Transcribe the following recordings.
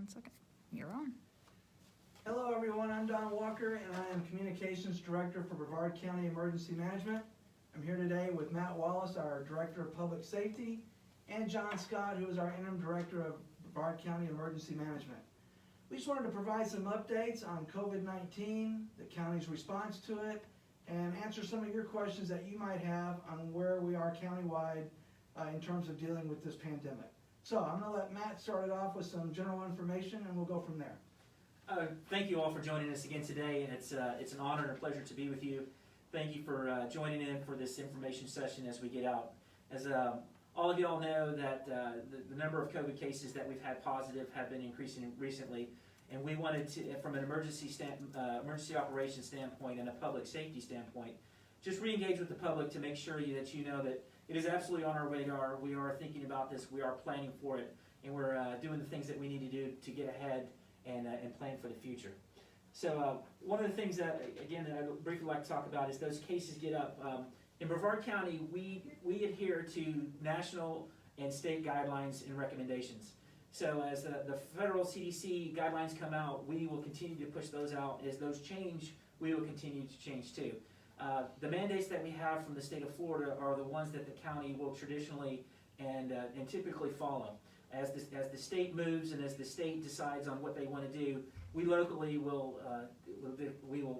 1 second. You're on. Hello everyone, I'm Don Walker and I am Communications Director for Brevard County Emergency Management. I'm here today with Matt Wallace, our Director of Public Safety, and John Scott, who is our Interim Director of Brevard County Emergency Management. We just wanted to provide some updates on COVID-19, the county's response to it, and answer some of your questions that you might have on where we are countywide in terms of dealing with this pandemic. So I'm going to let Matt start it off with some general information and we'll go from there. Thank you all for joining us again today, and it's an honor and a pleasure to be with you. Thank you for joining in for this information session as we get out. As all of you all know, that the number of COVID cases that we've had positive have been increasing recently, and we wanted to, from an emergency operations standpoint and a public safety standpoint, just re-engage with the public to make sure that you know that it is absolutely on our radar. We are thinking about this, we are planning for it, and we're doing the things that we need to do to get ahead and plan for the future. So one of the things that, again, that I would briefly like to talk about is those cases get up. In Brevard County, we adhere to national and state guidelines and recommendations. So as the federal CDC guidelines come out, we will continue to push those out. As those change, we will continue to change too. The mandates that we have from the state of Florida are the ones that the county will traditionally and typically follow. As the state moves and as the state decides on what they want to do, we locally will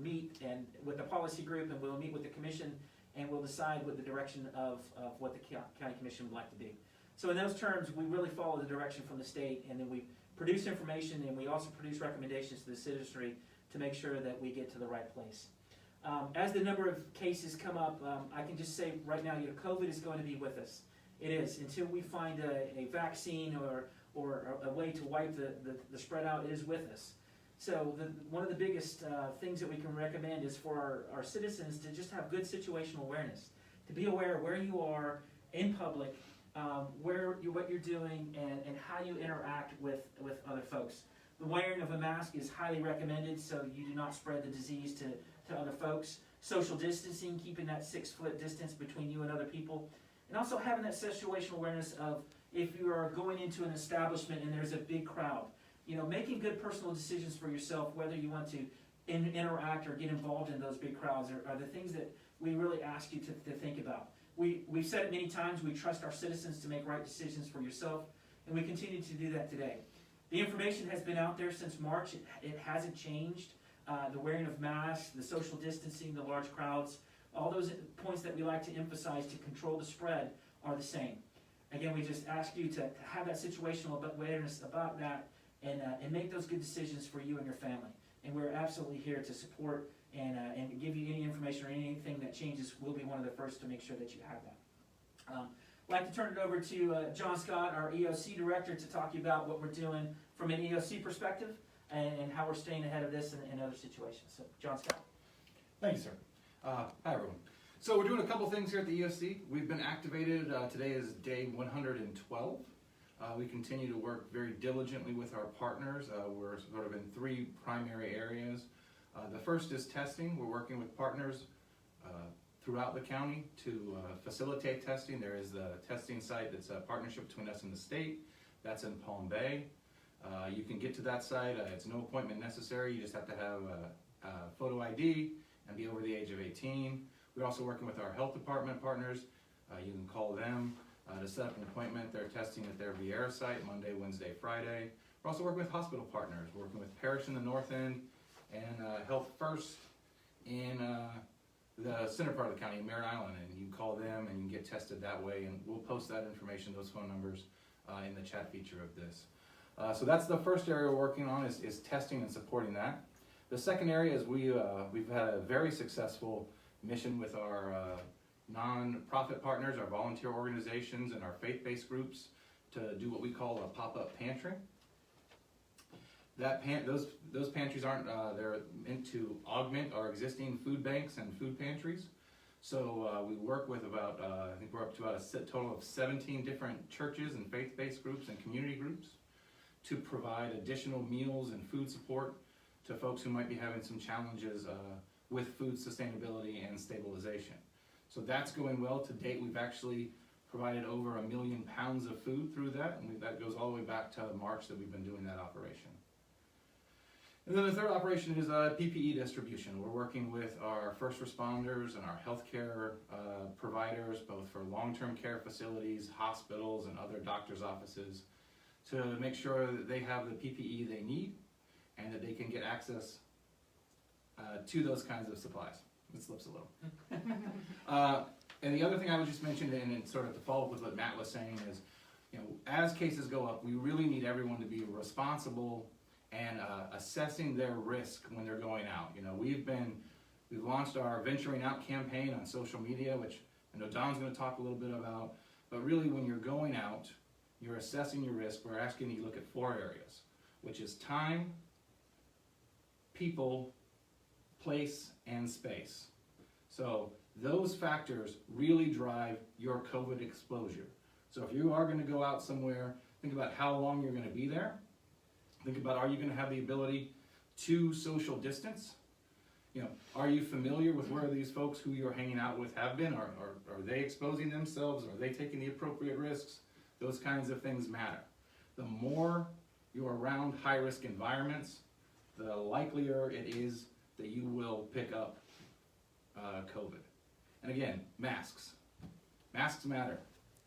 meet and with the policy group, and we'll meet with the commission, and we'll decide what the direction of what the county commission would like to do. So in those terms, we really follow the direction from the state, and then we produce information, and we also produce recommendations to the citizenry to make sure that we get to the right place. As the number of cases come up, I can just say right now, COVID is going to be with us. It is. Until we find a vaccine or a way to wipe the spread out, it is with us. So one of the biggest things that we can recommend is for our citizens to just have good situational awareness, to be aware of where you are in public, what you're doing, and how you interact with other folks. The wearing of a mask is highly recommended so you do not spread the disease to other folks. Social distancing, keeping that 6-foot distance between you and other people. And also having that situational awareness of if you are going into an establishment and there's a big crowd, making good personal decisions for yourself, whether you want to interact or get involved in those big crowds are the things that we really ask you to think about. We've said it many times, we trust our citizens to make right decisions for yourself, and we continue to do that today. The information has been out there since March. It hasn't changed. The wearing of masks, the social distancing, the large crowds, all those points that we like to emphasize to control the spread are the same. Again, we just ask you to have that situational awareness about that and make those good decisions for you and your family. And we're absolutely here to support and give you any information or anything that changes. We'll be one of the first to make sure that you have that. I'd like to turn it over to John Scott, our Eoc Director, to talk to you about what we're doing from an Eoc perspective and how we're staying ahead of this and other situations. So, John Scott. Thank you, sir. Hi, everyone. So we're doing a couple things here at the EOC. We've been activated. Today is day 112. We continue to work very diligently with our partners. We're sort of in 3 primary areas. The first is testing. We're working with partners throughout the county to facilitate testing. There is the testing site that's a partnership between us and the state. That's in Palm Bay. You can get to that site. It's no appointment necessary. You just have to have a photo ID and be over the age of 18. We're also working with our health department partners. You can call them to set up an appointment. They're testing at their Viera site Monday, Wednesday, Friday. We're also working with hospital partners. We're working with Parish in the North End and Health First in the center part of the county, Merritt Island, and you can call them and you can get tested that way, and we'll post that information, those phone numbers, in the chat feature of this. So that's the first area we're working on is testing and supporting that. The second area is we've had a very successful mission with our non-profit partners, our volunteer organizations, and our faith-based groups to do what we call a pop-up pantry. Those pantries aren't, they're meant to augment our existing food banks and food pantries. So we work with about, I think we're up to about a total of 17 different churches and faith-based groups and community groups to provide additional meals and food support to folks who might be having some challenges with food sustainability and stabilization. So that's going well. To date, we've actually provided over 1 million pounds of food through that, and that goes all the way back to March that we've been doing that operation. And then the third operation is PPE distribution. We're working with our first responders and our healthcare providers, both for long-term care facilities, hospitals, and other doctors' offices, to make sure that they have the PPE they need and that they can get access to those kinds of supplies. It slips a little. And the other thing I would just mention, and sort of to follow up with what Matt was saying, is, you know, as cases go up, we really need everyone to be responsible and assessing their risk when they're going out. You know, we've launched our Venturing Out campaign on social media, which I know Don's going to talk a little bit about. But really, when you're going out, you're assessing your risk. We're asking you to look at 4 areas, which is time, people, place, and space. So those factors really drive your COVID exposure. So if you are going to go out somewhere, think about how long you're going to be there. Think about, are you going to have the ability to social distance? You know, are you familiar with where these folks who you're hanging out with have been? Are they exposing themselves? Are they taking the appropriate risks? Those kinds of things matter. The more you're around high-risk environments, the likelier it is that you will pick up COVID. And again, masks. Masks matter.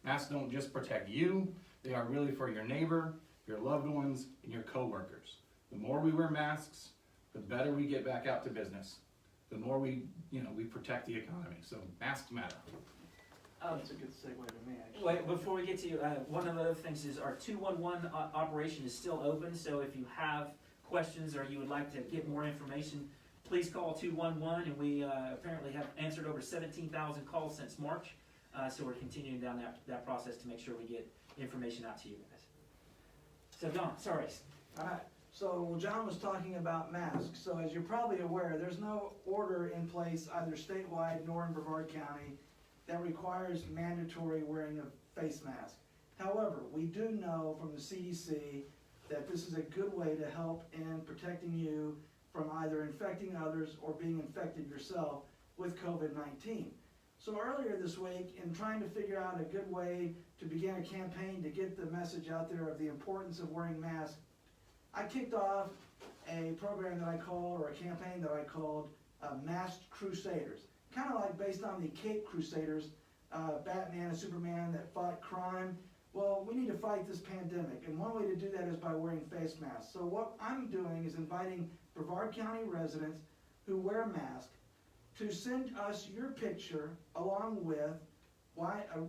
Masks don't just protect you, they are really for your neighbor, your loved ones, and your coworkers. The more we wear masks, the better we get back out to business. The more we protect the economy. So masks matter. That's a good segue to me, actually. Wait, before we get to one of the other things is our 211 operation is still open. So if you have questions or you would like to get more information, please call 211. And we apparently have answered over 17,000 calls since March. So we're continuing down that process to make sure we get information out to you guys. So Don, sorry. All right, so John was talking about masks. So as you're probably aware, there's no order in place either statewide nor in Brevard County that requires mandatory wearing a face mask. However, we do know from the CDC that this is a good way to help in protecting you from either infecting others or being infected yourself with COVID-19. So earlier this week, in trying to figure out a good way to begin a campaign to get the message out there of the importance of wearing masks, I kicked off a program that I called, or a campaign that I called, Masked Crusaders. Kind of like based on the Cape Crusaders, Batman and Superman that fought crime. Well, we need to fight this pandemic, and one way to do that is by wearing face masks. So what I'm doing is inviting Brevard County residents who wear a mask to send us your picture along with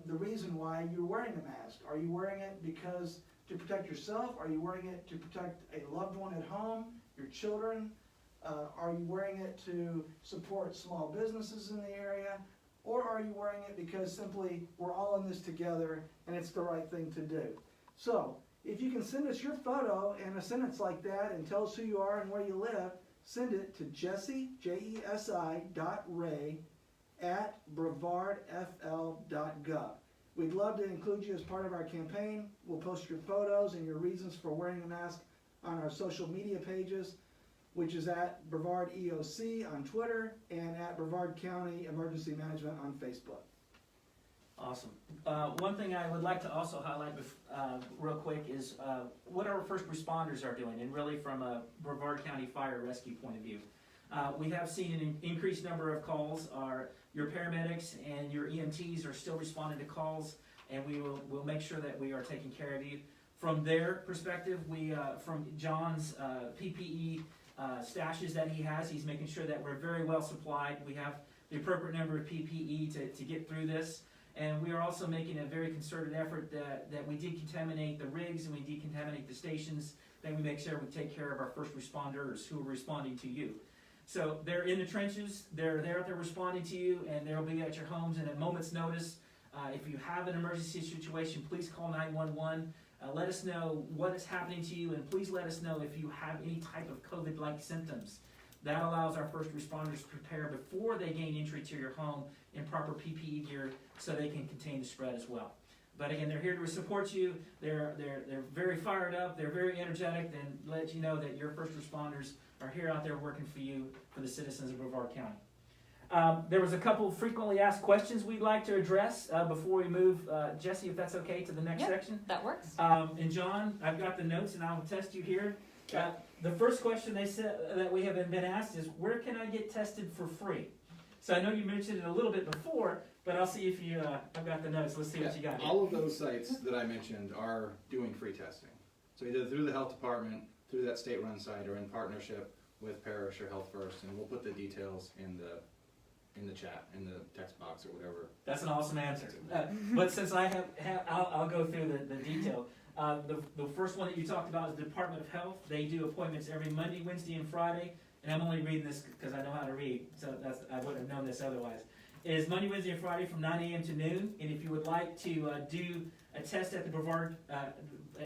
the reason why you're wearing a mask. Are you wearing it because to protect yourself? Are you wearing it to protect a loved one at home, your children? Are you wearing it to support small businesses in the area? Or are you wearing it because simply we're all in this together and it's the right thing to do? So if you can send us your photo and a sentence like that and tell us who you are and where you live, send it to Jesse, Jesi.Ray @brevardfl.gov. We'd love to include you as part of our campaign. We'll post your photos and your reasons for wearing a mask on our social media pages, which is at Brevard EOC on Twitter and at Brevard County Emergency Management on Facebook. Awesome. One thing I would like to also highlight real quick is what our first responders are doing, and really from a Brevard County Fire Rescue point of view. We have seen an increased number of calls. Your paramedics and your EMTs are still responding to calls, and we'll make sure that we are taking care of you. From their perspective, from John's PPE stashes that he has, he's making sure that we're very well supplied. We have the appropriate number of PPE to get through this. And we are also making a very concerted effort that we decontaminate the rigs and we decontaminate the stations, that we make sure we take care of our first responders who are responding to you. So they're in the trenches, they're there responding to you, and they'll be at your homes in a moment's notice. If you have an emergency situation, please call 911. Let us know what is happening to you, and please let us know if you have any type of COVID-like symptoms. That allows our first responders to prepare before they gain entry to your home in proper PPE gear so they can contain the spread as well. But again, they're here to support you. They're very fired up. They're very energetic, and let you know that your first responders are here out there working for you, for the citizens of Brevard County. There was a couple frequently asked questions we'd like to address before we move, Jesse, if that's okay, to the next section. That works. And John, I've got the notes, and I'll test you here. The first question they said that we have been asked is, where can I get tested for free? So I know you mentioned it a little bit before, but I'll see if you, I've got the notes, let's see what you got here. All of those sites that I mentioned are doing free testing. So either through the health department, through that state-run site, or in partnership with Parish or Health First, and we'll put the details in the chat, in the text box or whatever. That's an awesome answer. But since I I'll go through the detail. The first one that you talked about is the Department of Health. They do appointments every Monday, Wednesday, and Friday. And I'm only reading this because I know how to read, so I wouldn't have known this otherwise. It is Monday, Wednesday, and Friday from 9 a.m. to noon. And if you would like to do a test at the Brevard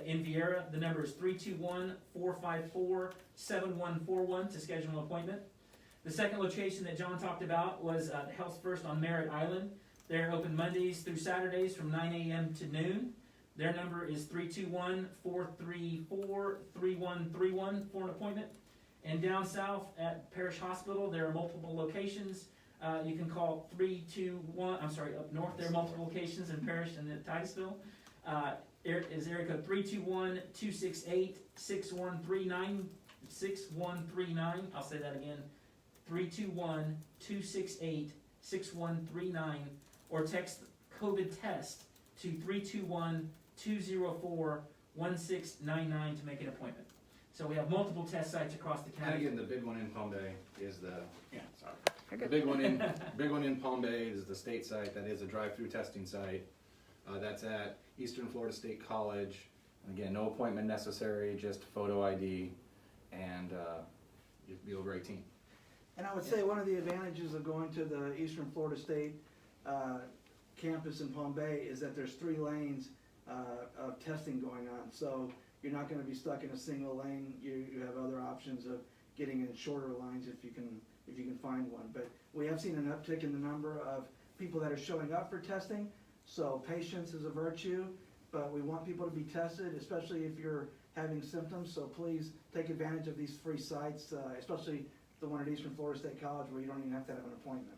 in Viera, the number is 321-454-7141 to schedule an appointment. The second location that John talked about was Health First on Merritt Island. They're open Mondays through Saturdays from 9 a.m. to noon. Their number is 321-434-3131 for an appointment. And down south at Parish Hospital, there are multiple locations. You can call up north, there are multiple locations in Parish and in Titusville. Is area code 321-268-6139, 6139. I'll say that again, 321-268-6139, or text COVID test to 321-204-1699 to make an appointment. So we have multiple test sites across the And county. again, the big one in Palm Bay is the, sorry. You're The good. big one in Palm Bay is the state site, that is a drive-through testing site. That's at Eastern Florida State College. Again, no appointment necessary, just photo ID, and you have to be over 18. And I would say one of the advantages of going to the Eastern Florida State campus in Palm Bay is that there's 3 lanes of testing going on. So you're not gonna be stuck in a single lane. You have other options of getting in shorter lines if you can find one. But we have seen an uptick in the number of people that are showing up for testing. So patience is a virtue, but we want people to be tested, especially if you're having symptoms. So please take advantage of these free sites, especially the one at Eastern Florida State College where you don't even have to have an appointment.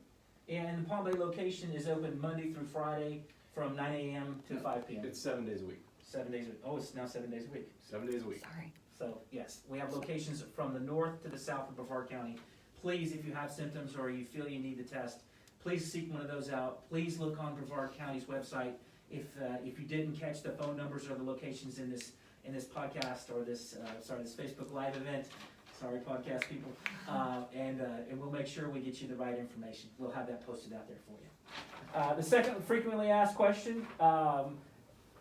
And the Palm Bay location is open Monday through Friday from 9 a.m. to 5 p.m. It's 7 days a week. 7 days a week. Oh, it's now 7 days a week. 7 days a week. Sorry. So, yes, we have locations from the north to the south of Brevard County. Please, if you have symptoms or you feel you need the test, please seek one of those out. Please look on Brevard County's website. If you didn't catch the phone numbers or the locations in this podcast or this Facebook Live event, sorry, podcast people, and we'll make sure we get you the right information. We'll have that posted out there for you. The second frequently asked question,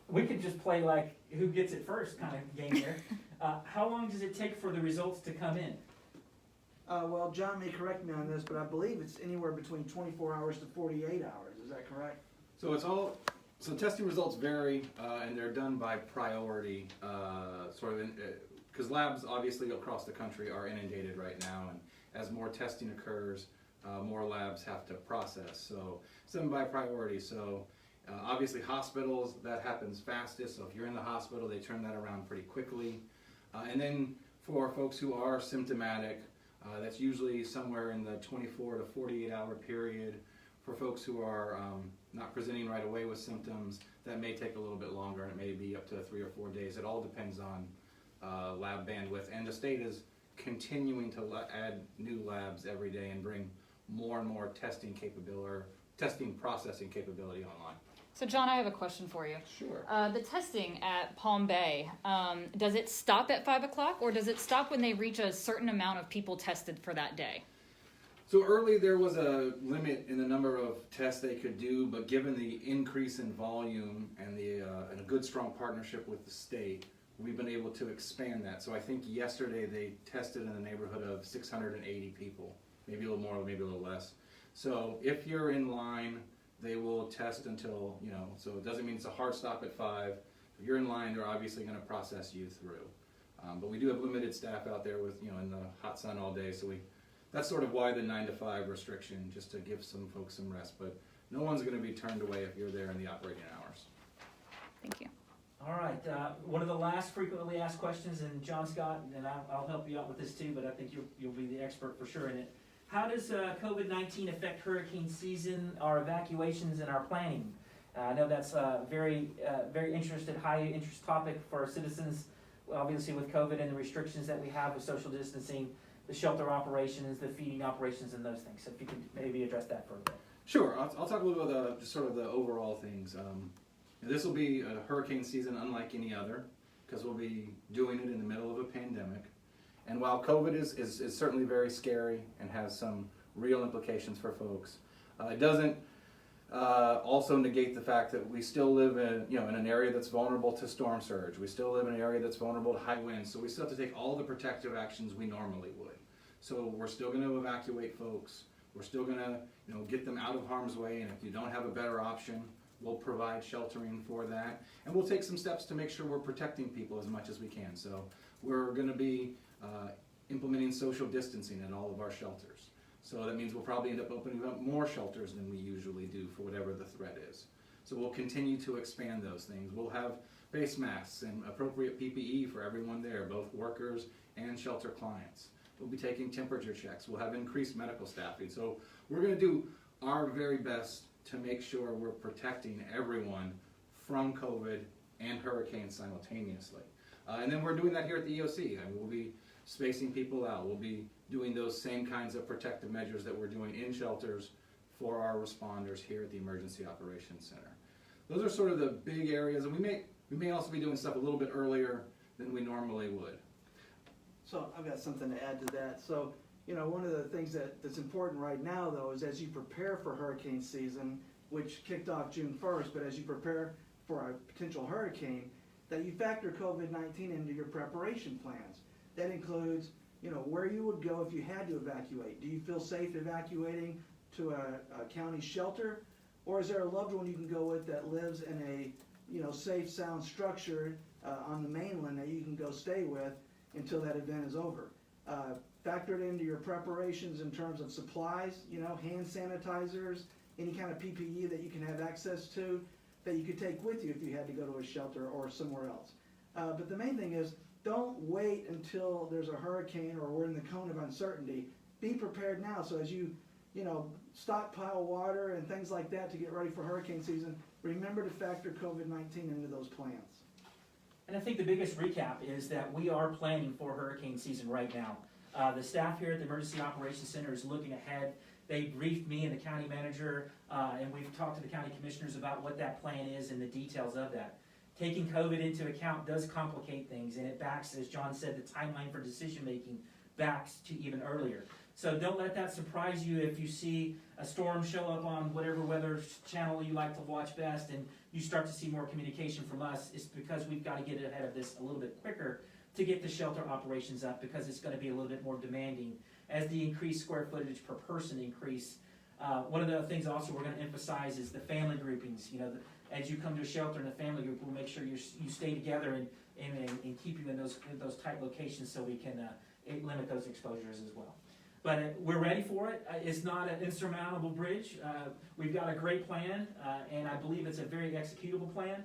we could just play like who gets it first kind of game here. How long does it take for the results to come in? Well, John may correct me on this, but I believe it's anywhere between 24 hours to 48 hours. Is that correct? So testing results vary, and they're done by priority, because labs obviously across the country are inundated right now, and as more testing occurs, more labs have to process. So it's done by priority. So obviously hospitals, that happens fastest. So if you're in the hospital, they turn that around pretty quickly. And then for folks who are symptomatic, that's usually somewhere in the 24 to 48 hour period. For folks who are not presenting right away with symptoms, that may take a little bit longer, and it may be up to 3 or 4 days. It all depends on lab bandwidth, and the state is continuing to add new labs every day and bring more and more testing processing capability online. So John, I have a question for you. Sure. The testing at Palm Bay, does it stop at 5 o'clock, or does it stop when they reach a certain amount of people tested for that day? So early there was a limit in the number of tests they could do, but given the increase in volume and and a good strong partnership with the state, we've been able to expand that. So I think yesterday they tested in the neighborhood of 680 people, maybe a little more, maybe a little less. So if you're in line, they will test until, so it doesn't mean it's a hard stop at 5. If you're in line, they're obviously going to process you through. But we do have limited staff out there with, in the hot sun all day, so that's sort of why the 9 to 5 restriction, just to give some folks some rest. But no one's going to be turned away if you're there in the operating hours. Thank you. All right, one of the last frequently asked questions, and John Scott, and I'll help you out with this too, but I think you'll be the expert for sure in it. How does COVID-19 affect hurricane season, our evacuations, and our planning? I know that's a very interested, high interest topic for our citizens obviously with COVID and the restrictions that we have with social distancing, the shelter operations, the feeding operations, and those things. So if you could maybe address that for a bit. Sure, I'll talk a little bit about just sort of the overall things. This will be a hurricane season unlike any other, because we'll be doing it in the middle of a pandemic. And while COVID is certainly very scary and has some real implications for folks, it doesn't also negate the fact that we still live in an area that's vulnerable to storm surge. We still live in an area that's vulnerable to high winds, so we still have to take all the protective actions we normally would. So we're still going to evacuate folks. We're still going to get them out of harm's way, and if you don't have a better option, we'll provide sheltering for that. And we'll take some steps to make sure we're protecting people as much as we can. So we're going to be implementing social distancing at all of our shelters. So that means we'll probably end up opening up more shelters than we usually do for whatever the threat is. So we'll continue to expand those things. We'll have face masks and appropriate PPE for everyone there, both workers and shelter clients. We'll be taking temperature checks. We'll have increased medical staffing. So we're going to do our very best to make sure we're protecting everyone from COVID and hurricanes simultaneously. And then we're doing that here at the EOC. I mean, we'll be spacing people out. We'll be doing those same kinds of protective measures that we're doing in shelters for our responders here at the Emergency Operations Center. Those are sort of the big areas, and we may also be doing stuff a little bit earlier than we normally would. So I've got something to add to that. So, one of the things that's important right now, though, is as you prepare for hurricane season, which kicked off June 1st, but as you prepare for a potential hurricane, that you factor COVID-19 into your preparation plans. That includes, where you would go if you had to evacuate. Do you feel safe evacuating to a county shelter? Or is there a loved one you can go with that lives in a, safe, sound structure on the mainland that you can go stay with until that event is over? Factor it into your preparations in terms of supplies, hand sanitizers, any kind of PPE that you can have access to that you could take with you if you had to go to a shelter or somewhere else. But the main thing is, don't wait until there's a hurricane or we're in the cone of uncertainty. Be prepared now. So as you stockpile water and things like that to get ready for hurricane season, remember to factor COVID-19 into those plans. And I think the biggest recap is that we are planning for hurricane season right now. The staff here at the Emergency Operations Center is looking ahead. They briefed me and the county manager, and we've talked to the county commissioners about what that plan is and the details of that. Taking COVID into account does complicate things, and it backs, as John said, the timeline for decision making backs to even earlier. So don't let that surprise you if you see a storm show up on whatever weather channel you like to watch best and you start to see more communication from us. It's because we've got to get ahead of this a little bit quicker to get the shelter operations up, because it's going to be a little bit more demanding as the increased square footage per person increase. One of the things also we're going to emphasize is the family groupings. As you come to a shelter in a family group, we'll make sure you stay together and keep you in those tight locations so we can limit those exposures as well. But we're ready for it. It's not an insurmountable bridge. We've got a great plan, and I believe it's a very executable plan.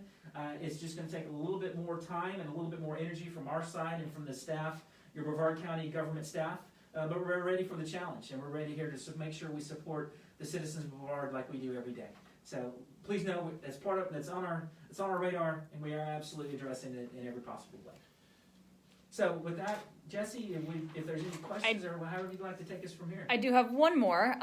It's just going to take a little bit more time and a little bit more energy from our side and from the staff, your Brevard County government staff. But we're ready for the challenge, and we're ready here to make sure we support the citizens of Brevard like we do every day. So please know that's on our radar, and we are absolutely addressing it in every possible way. So with that, Jesse, if there's any questions or however you'd like to take us from here. I do have one more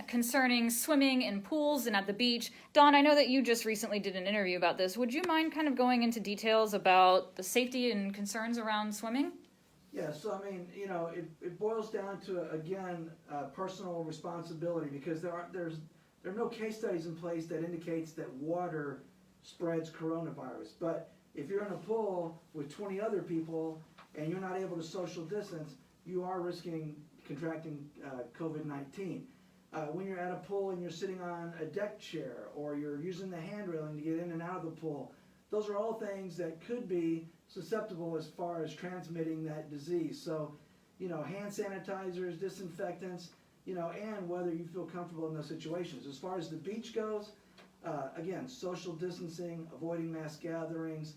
concerning swimming in pools and at the beach. Dawn, I know that you just recently did an interview about this. Would you mind kind of going into details about the safety and concerns around swimming? Yeah, so I mean, it boils down to, again, personal responsibility, because there are no case studies in place that indicates that water spreads coronavirus. But if you're in a pool with 20 other people and you're not able to social distance, you are risking contracting COVID-19. When you're at a pool and you're sitting on a deck chair or you're using the hand railing to get in and out of the pool, those are all things that could be susceptible as far as transmitting that disease. So, hand sanitizers, disinfectants, and whether you feel comfortable in those situations. As far as the beach goes, again, social distancing, avoiding mass gatherings,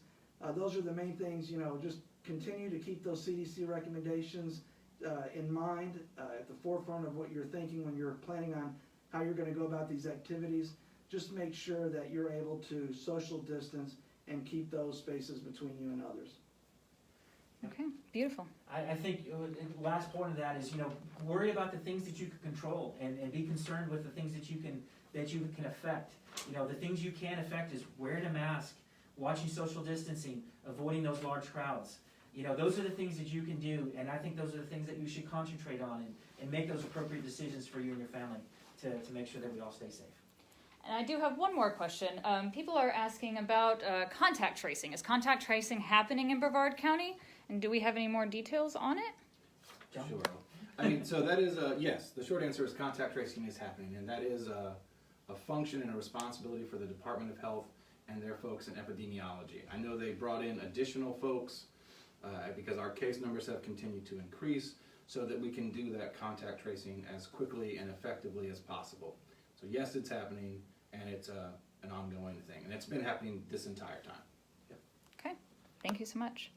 those are the main things. Just continue to keep those CDC recommendations in mind, at the forefront of what you're thinking when you're planning on how you're going to go about these activities. Just make sure that you're able to social distance and keep those spaces between you and others. Okay, beautiful. I think the last point of that is, worry about the things that you can control and be concerned with the things that you can affect. The things you can affect is wearing a mask, watching social distancing, avoiding those large crowds. Those are the things that you can do, and I think those are the things that you should concentrate on and make those appropriate decisions for you and your family to make sure that we all stay safe. And I do have one more question. People are asking about contact tracing. Is contact tracing happening in Brevard County? And do we have any more details on it? John? Sure. So that is, yes, the short answer is contact tracing is happening, and that is a function and a responsibility for the Department of Health and their folks in epidemiology. I know they brought in additional folks because our case numbers have continued to increase so that we can do that contact tracing as quickly and effectively as possible. So yes, it's happening, and it's an ongoing thing, and it's been happening this entire time. Okay, thank you so much.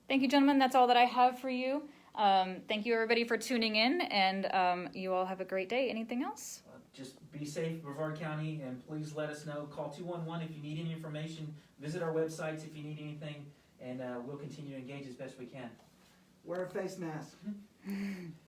Thank you, gentlemen. That's all that I have for you. Thank you, everybody, for tuning in, and you all have a great day. Anything else? Just be safe, Brevard County, and please let us know. Call 211 if you need any information. Visit our websites if you need anything, and we'll continue to engage as best we can. Wear a face mask.